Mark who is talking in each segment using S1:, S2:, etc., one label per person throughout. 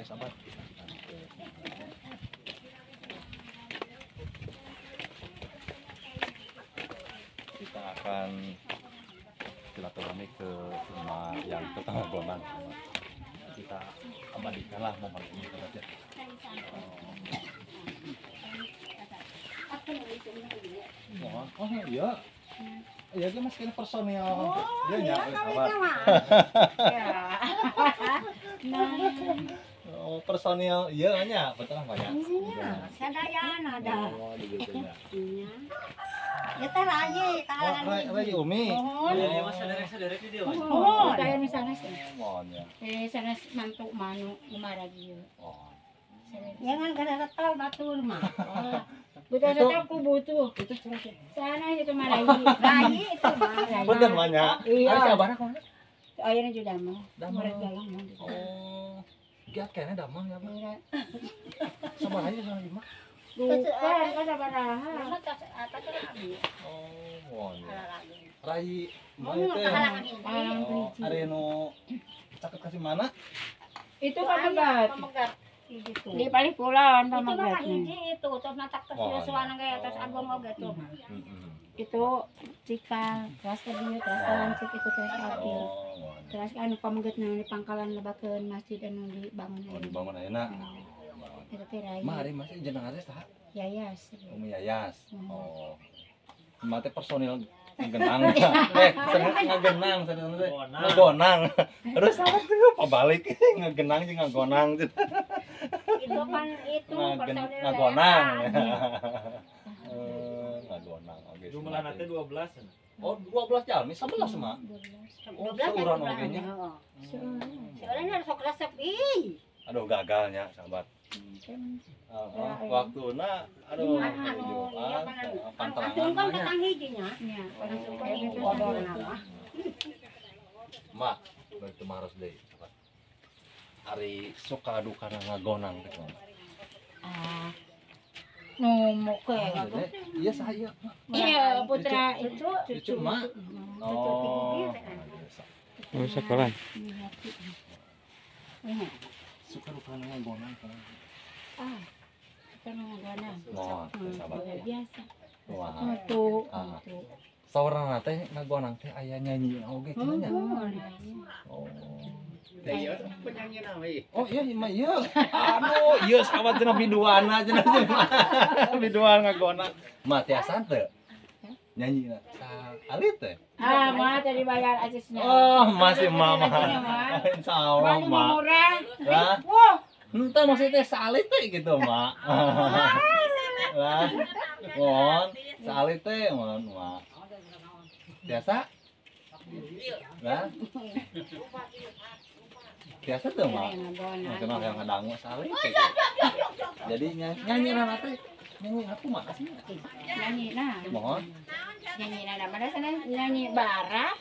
S1: sahabat. Kita akan silaturahmi ke rumah yang tetangga Gonan. Kita abadikanlah momen ini saja. Oh iya. Iya kan mas kena personil. Iya nya sahabat. Oh personil iya nya betul banyak.
S2: Sadayan ada.
S1: Oh gitu ya.
S2: Ya teh Raji,
S1: Raji Umi.
S3: Iya, Mas sadar-sadar itu dia, Mas.
S2: Oh, kayak misalnya sih.
S1: Mohon ya.
S2: Sana mantu manu umaragi.
S1: Oh.
S2: Jangan kada tahu batur mah. Bukan tahu ku butuh.
S1: Itu cerita.
S2: Sana itu marahi. Rahi itu mah.
S1: Bener banyak.
S2: Iya.
S1: Ada sabar kok.
S2: Ayeuna juga mah.
S1: Damang.
S2: Murah jalan mah.
S1: Oh. Giat kayaknya damang ya, Bang.
S2: Murah.
S1: Sabar aja sama Ima.
S2: Bukan kada baraha.
S1: Oh, mohon ya. Rai,
S2: Oh,
S1: mana teh?
S2: palang
S1: Oh, ari nu caket kasih mana?
S2: itu pamagat.
S4: Pamagat.
S2: Di paling pulauan
S4: Itu mah
S2: pamagat.
S4: hiji itu terus natak terus
S1: Oh,
S4: suana ge terus abang oge tuh.
S2: Itu cika keras ke dia keras ke lancik itu keras ke dia.
S1: Oh, mohon.
S2: Terus anu pamagat nang di pangkalan lebakeun masjid anu dibangun.
S1: Oh, dibangun ayeuna.
S2: Itu teh rai.
S1: Mari masih jeneng aja tah.
S2: Yayas.
S1: Umi Yayas.
S2: Hmm.
S1: Oh. Mate personil ngegenang. Ngagenang sana teh. Ngagonang. Terus salah tuh pabalik ngegenang jeung ngagonang.
S4: Itu kan itu personil
S1: Ngagonang. Ngagonang oke.
S3: Jumlah nanti 12.
S1: Oh, 12 jalmi 11 mah.
S4: 12
S1: seuran oge nya.
S4: Sebenarnya sok resep ih.
S1: Aduh gagalnya sahabat. Waktuna aduh
S4: Antum kan datang hijinya.
S2: Ya,
S4: Langsung ke
S2: itu
S4: itu
S2: bodor
S4: nama.
S1: Mak, begitu harus deh. Ari suka duka ngagonang gitu.
S2: Numuk ke.
S1: Iya saya.
S2: Iya, putra itu
S1: Cucu mak. Oh.
S5: Oh, sekolah.
S1: Suka duka ngagonang.
S2: Kita mengadana.
S1: Mohon, sahabat.
S2: Biasa.
S1: Wah.
S2: Untuk.
S1: Saurana teh ngagonang teh aya nyanyi oge kieu nya. Oh.
S3: Iya, penyanyi nama ieu.
S1: Oh iya mah iya. Anu, iya sahabat cenah biduana cenah. Biduan ngagonang. Mah tiasa teu. Nyanyi alit teh.
S2: Mah tadi bayar acisnya.
S1: Oh, masih mama. Insyaallah,
S2: Paling
S1: Mak.
S2: murah.
S1: Lah,
S2: Wah,
S1: henteu maksudnya salit teh gitu, Mak. Lah, mohon salit teh mohon, Mak. Biasa? Lah. Biasa tuh, Mak. Kenal yang ngadangu salit teh. Jadi nyanyi nana teh. Nyanyi aku makasih.
S2: nyanyi nah.
S1: Mohon.
S2: Nyanyi nah, mana sana nyanyi bara.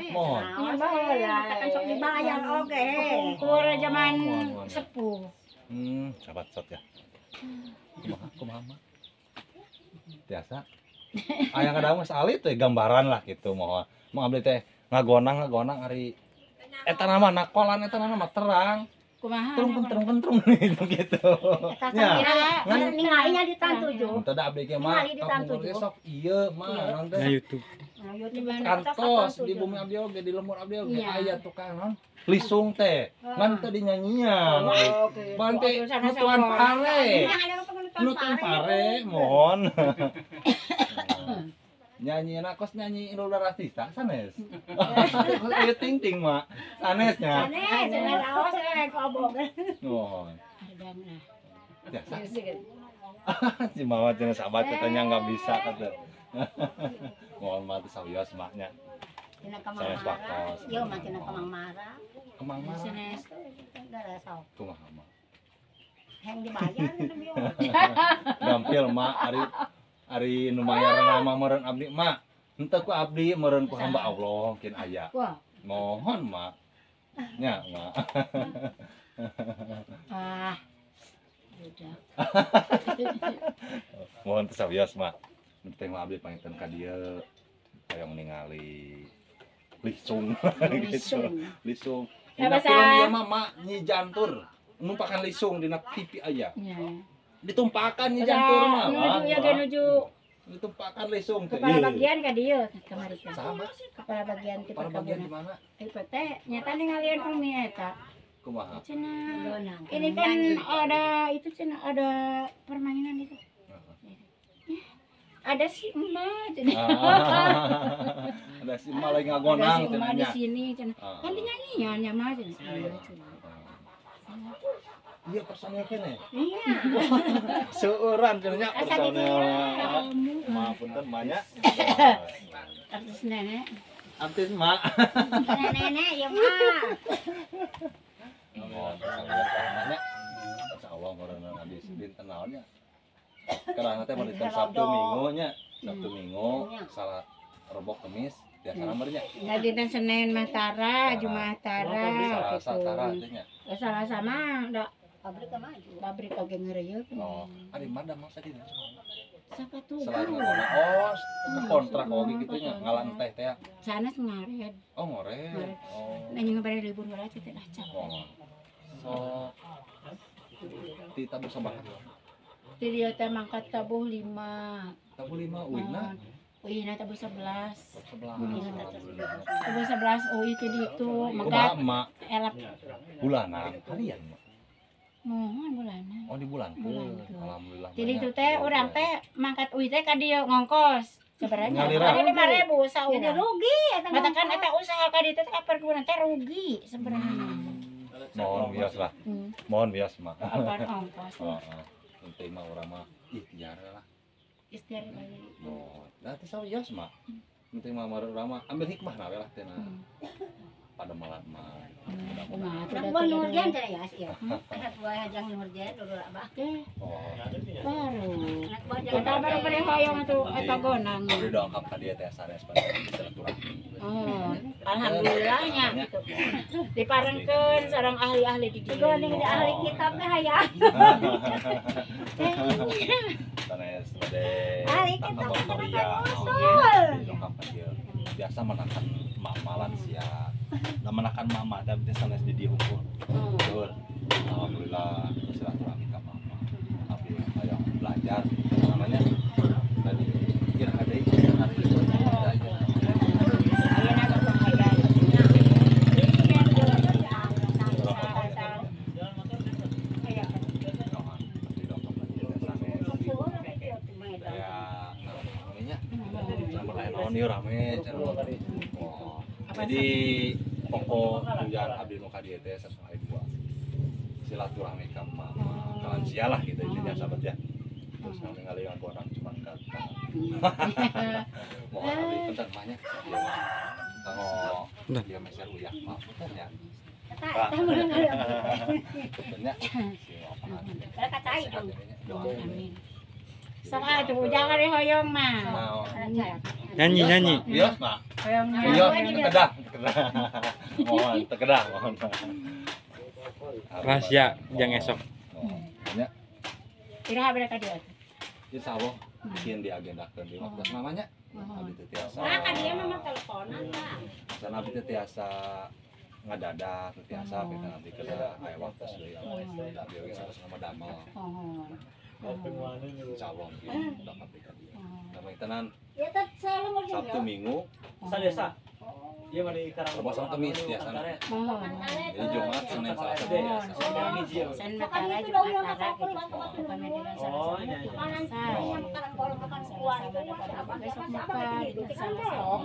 S1: Mohon.
S2: Nyanyi bara.
S4: Kan sok dibayar oge.
S2: Kur zaman
S1: Mohon.
S2: sepuh.
S1: Sahabat sot ya. Kumaha, Mak? Biasa. Aya ngadangu salit teh gambaran lah gitu mohon. Mau abdi teh ngagonang ari eta nama nakolan eta nama terang.
S2: Kumaha?
S1: Kentrung gitu.
S4: Kira ningalinya di tantu jo.
S1: Teu da abdi ge mah
S4: Ningali di tantu
S1: kampung
S4: juga.
S1: sok ieu mah naon
S5: Nah,
S1: teh.
S5: YouTube.
S1: Kantos di bumi abdi oge di lemur abdi oge
S2: Iya.
S1: aya tukang naon lisung teh. Ngan teu dinyanyian. Bante nutuan pare. Nutuan pare mohon. Nyanyi kos nyanyi Inul Daratista sanes. Ieu ting mak. Sanesnya.
S4: Aneh, jangan awas kobok.
S1: Mohon.
S2: Adang nah.
S1: Biasa. Si mama cenah sahabat katanya enggak bisa kata. Mohon maaf sawios maknya.
S4: Tina
S1: Saya wakos.
S4: Yo mah tina kamang marah.
S1: Kemang mana?
S2: Sanes.
S4: Gara sok.
S1: Kumaha mak?
S4: Hang dibayar tina bieu.
S1: Gampil mak ari nu mayar nama meureun abdi mak. Henteu ku abdi meureun ku hamba Allah mungkin aya.
S2: Wah.
S1: Mohon mak. Nya mak.
S2: Udah.
S1: Mohon teu sawios mak. Teh mah abdi pangitan ka dieu. Hayang ningali lisung gitu. Lisung.
S2: Ya,
S1: Dina
S2: bahasa-
S1: film ieu mah mak Nyi Jantur. numpakan lisung dina pipi aya.
S2: Ya.
S1: Ditumpakan nya jantur mah.
S2: Nuju ya nuju
S1: Ditumpakan lisung teh.
S2: kepala bagian ka dieu kamari teh.
S1: Sama
S2: Kepala bagian ti
S1: para bagian di
S2: perkebunan.
S1: mana?
S2: Itu teh nyata ninggalin Umi eta.
S1: Kumaha?
S2: Cenah.
S4: Donang.
S2: Ini kan ada itu cenah ada permainan itu. Ada si emak cenah.
S1: Ada si emak lagi
S2: Ada
S1: ngagonang
S2: si emak di
S1: cenanya.
S2: sini cenah. Kan dinyanyian nya mah cenah.
S1: Iya personil kene.
S2: Iya.
S1: Seueuran cenanya
S2: Asa di
S1: personil.
S2: dia.
S1: Maapunten banyak.
S2: Artis nenek.
S1: Artis mak.
S4: Nenek ya mah.
S1: Oh, namanya. Insyaallah karena habis dinten naonnya. Karena teh dinten Sabtu Minggu nya. Sabtu Minggu salat Rebo Kamis biasa namanya.
S2: Nah dinten Senin mah tara, Jumat tara
S1: Salasa tara
S2: gitu.
S1: teh nya.
S2: Salah sama da
S4: Pabrik ke maju.
S2: pabrik oge ngeureuyeuh.
S1: Oh, ari mana masa dina?
S2: Sapa tuh?
S1: Selain ngomongna oh, kontrak oge kitu nya ngalan teh teh.
S2: Sana ngared.
S1: Oh, ngore. Oh.
S2: Nanya ngebari libur heula teh dah capek.
S1: Oh. So ti tabu sabaha?
S2: Ti dia teh mangkat tabuh 5.
S1: Tabu 5 uina.
S2: Uina tabuh 11.
S1: Sebelah.
S2: Tabuh 11 ui ti ditu.
S1: Kumaha
S2: Maka
S1: emak
S2: elap
S1: bulanan harian Mak?
S2: mohon bulanan.
S1: Oh di bulan
S2: Bulan.
S1: Alhamdulillah.
S2: Jadi
S1: banyak.
S2: itu teh urang teh mangkat ui teh ka dieu ngongkos. Sebenarnya
S1: Ngalira.
S2: ada 5.000 saurang.
S4: Jadi rugi eta.
S2: Matakan eta usaha ka dieu teh perkebunan teh rugi sebenarnya.
S1: Mohon bias lah. Mohon bias Mak.
S2: Apaan ongkos
S1: Oh, penting mah urang mah ikhtiar lah.
S2: istiar bae.
S1: Oh, nanti saya bias Mak. Penting mah urang mah ambil hikmah na we lah teh na. Pada malam mah.
S2: Kumaha tuh
S4: Anak
S2: da
S4: buah
S2: teh
S4: Nurjan teh ya sih. Anak buah Hajang Nurjan dulu lah bah.
S1: Oh.
S2: baru.
S4: Anak buah
S2: Kita
S4: Hajang
S2: baru beri hoyong atuh eta gonang.
S1: Jadi doangkap ka dia teh sanes pada silaturahmi.
S2: Oh, alhamdulillahnya gitu. Diparengkeun sareng ahli-ahli di dieu.
S4: Geuning di ahli kitab teh aya.
S1: Sanes pada
S4: Ahli kitab
S1: motoria.
S4: usul.
S1: Doangkap ka dia. Biasa menakan mama lansia. Da menakan mama da teh sanes di dieu hukum. Betul. Alhamdulillah silaturahmi ka mama. Tapi aya belajar namanya tadi kira ada hari itu ada aja. Jadi pokok tujuan abdi nu ka dieu teh sesuai dua silaturahmi ka mama lansia lah gitu intinya sahabat ya. Terus ningali orang cuma kata mohon abdi penting banyak kalau dia meser uyak maaf ya. Betulnya si apa
S4: Kacai dong.
S2: Amin. Sok atuh jangan dihoyong mah.
S5: Nyanyi.
S1: Bios mah.
S2: Hoyong
S1: Bios tekedah. Mohon tekedah mohon.
S5: Rahasia jang esok.
S1: Ya,
S2: Iraha bere ka dieu.
S1: insya Allah bikin diagendakeun di waktu namanya. Abdi teh tiasa.
S4: Nah, kan dia memang teleponan lah.
S1: Sana abdi teh tiasa ngadadak teh tiasa kita nanti kada aya waktu deui da bieu geus sama damel. Insya Allah udah kabeh ka dieu. Damai tenan
S4: Ya teh selalu ngurus.
S1: Sabtu Minggu
S3: Sa desa. Iya mah di Karang.
S1: Rebo Sabtu Kamis biasana.
S2: Mohon.
S1: Jadi Jumat, Senin, Selasa
S3: Gede.
S1: biasa.
S2: Sen
S4: Makan
S2: metara
S4: itu
S2: juga
S4: dong yang
S2: tara gitu.
S4: makan
S2: Kami dengan
S3: Oh,
S2: sama-sama
S3: iya, iya.
S4: Makanan
S2: puasa.
S4: yang makan kalau makan kuah itu
S2: Sama-sama dapat apa besok
S4: apa
S2: makan
S4: gitu
S2: gitu
S4: kan
S2: sama-sama.
S4: dong.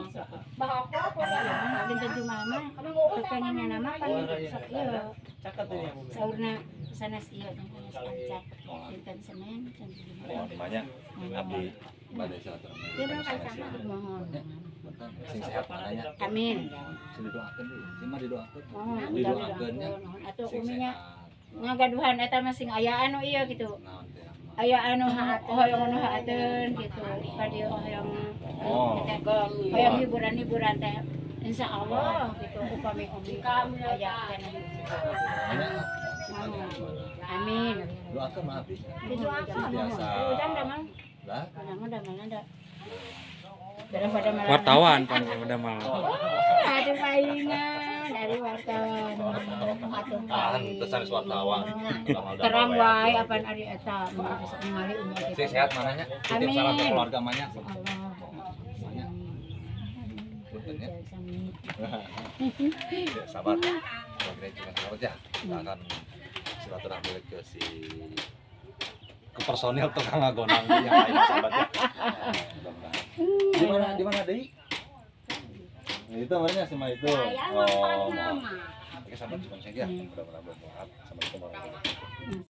S4: Bahwa
S2: Hari dinten Jumaah mah
S4: kamu ngurus
S2: kepengennya nama kan sok ieu.
S3: Caket ini yang
S2: Saurna sanes ieu sanes pancak. Dinten Senin, dinten
S1: Mohon
S2: Jumaah.
S1: banyak abdi bade silaturahmi.
S4: Dia mah kayak sama.
S2: Mohon.
S1: Sing sehat mananya.
S2: Amin.
S1: Sing didoakeun deui. Sing mah didoakeun.
S2: Mohon
S1: Didoakeun nya.
S2: atuh
S1: Sing
S2: uminya
S1: sehat.
S2: ngagaduhan eta mah sing aya anu ieu gitu.
S1: Naon teh mah.
S2: Aya anu hoyong anu haateun gitu. Ka dieu hoyong
S1: Oh.
S2: hoyong hiburan-hiburan teh. Insyaallah gitu upami umi kami aya keneh.
S1: Banyak sing tanya gimana.
S2: Amin.
S1: Doakeun mah abdi.
S2: Didoakan
S1: Biasa.
S2: Udah damal.
S1: Lah,
S2: Udah ada. Daripada malah
S5: Wartawan kan udah malam.
S2: aduh palingan. dari wartawan. Atuh kali.
S1: Pantes sanes wartawan.
S2: Terang wae apaan ari eta ningali umur
S1: Si sehat mananya? Titip salam ke keluarga mananya.
S2: Allah.
S1: Punten ya. Ya, sabar. Kira juga sabar ya. Kita akan silaturahmi ke si ke personil tukang ngagonang yang lain sahabat ya. Di mana deui? Itu namanya sama itu.
S4: Saya
S1: Oh,
S4: nama.
S1: oke sahabat cuma saja. Mudah-mudahan bermanfaat. Assalamualaikum warahmatullahi wabarakatuh.